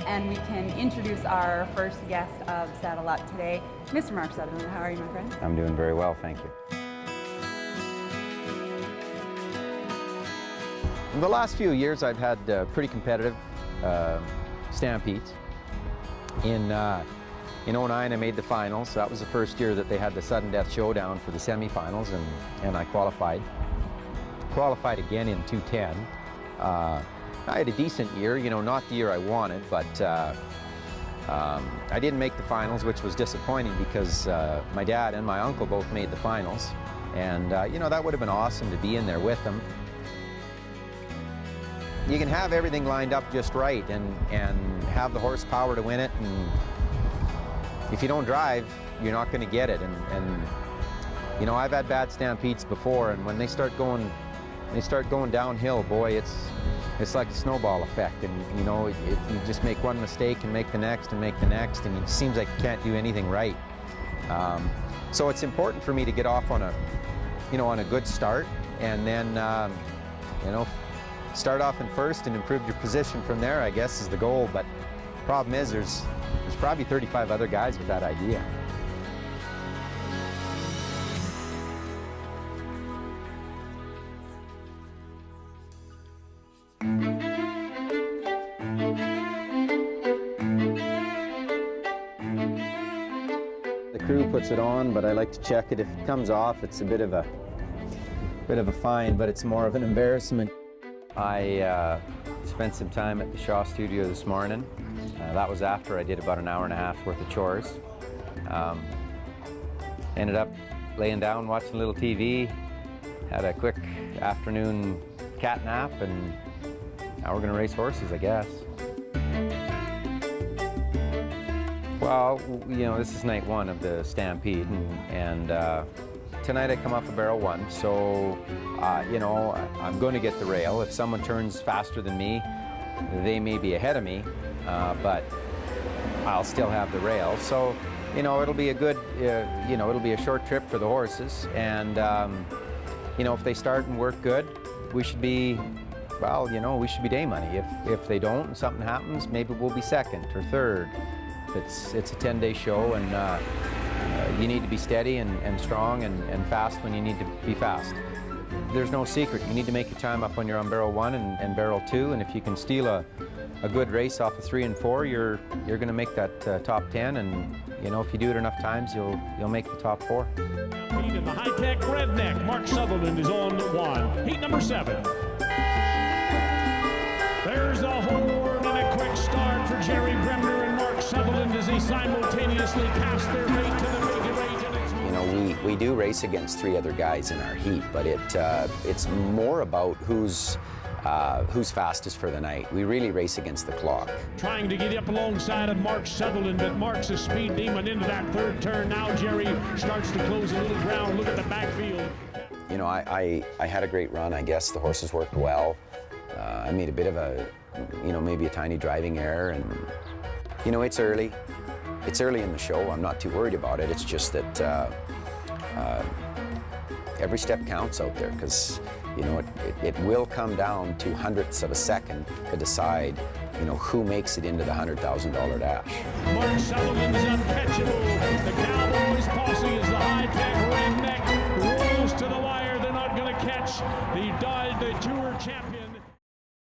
and we can introduce our first guest of Saddle Up today, Mr. Mark Sutherland. How are you, my friend? I'm doing very well, thank you. In the last few years, I've had pretty competitive stampedes. In 09, I made the finals. That was the first year that they had the sudden death showdown for the semifinals, and I qualified. Qualified again in 2010. I had a decent year, you know, not the year I wanted, but I didn't make the finals, which was disappointing because my dad and my uncle both made the finals, and you know, that would have been awesome to be in there with them. You can have everything lined up just right and have the horsepower to win it, and if you don't drive, you're not going to get it. And you know, I've had bad stampedes before, and when they start going downhill, boy, it's like a snowball effect. And you know, you just make one mistake and make the next and make the next, and it seems like you can't do anything right. So it's important for me to get off on a good start, and then you know, start off in first and improve your position from there, I guess, is the goal. But the problem is there's probably 35 other guys with that idea. The crew puts it on, but I like to check it. If it comes off, it's a bit of a fine, but it's more of an embarrassment. I spent some time at the Shaw studio this morning. That was after I did about an hour and a half worth of chores. Ended up laying down, watching a little TV, had a quick afternoon cat nap, and now we're gonna race horses, I guess. Well, you know, this is night one of the Stampede, and tonight I come off of barrel one, so you know, I'm going to get the rail. If someone turns faster than me, they may be ahead of me, but I'll still have the rail. So, you know, it'll be a good, you know, it'll be a short trip for the horses, and you know, if they start and work good, we should be, well, you know, we should be day money. If they don't and something happens, maybe we'll be second or third. It's a 10-day show, and you need to be steady and strong and fast when you need to be fast. There's no secret. You need to make your time up when you're on barrel one and barrel two, and if you can steal a good race off of 3 and 4, you're going to make that top 10, and you know, if you do it enough times, you'll make the top 4. In the high-tech redneck, Mark Sutherland is on one. Heat number 7. There's the horn and a quick start for Jerry Bremner and Mark Sutherland as they simultaneously pass their way to the figure 8. You know, we do race against 3 other guys in our heat, but it's more about who's fastest for the night. We really race against the clock. Trying to get up alongside of Mark Sutherland, but Mark's a speed demon into that third turn. Now Jerry starts to close a little ground. Look at the backfield. You know, I had a great run. I guess the horses worked well. I made a bit of a, you know, maybe a tiny driving error, and you know, it's early. It's early in the show. I'm not too worried about it. It's just that every step counts out there, because you know, it will come down to hundredths of a second to decide, you know, who makes it into the $100,000 dash. Mark Sutherland is uncatchable. The Cowboys posse is the high-tech redneck rolls to the wire. They're not going to catch the Tour champion.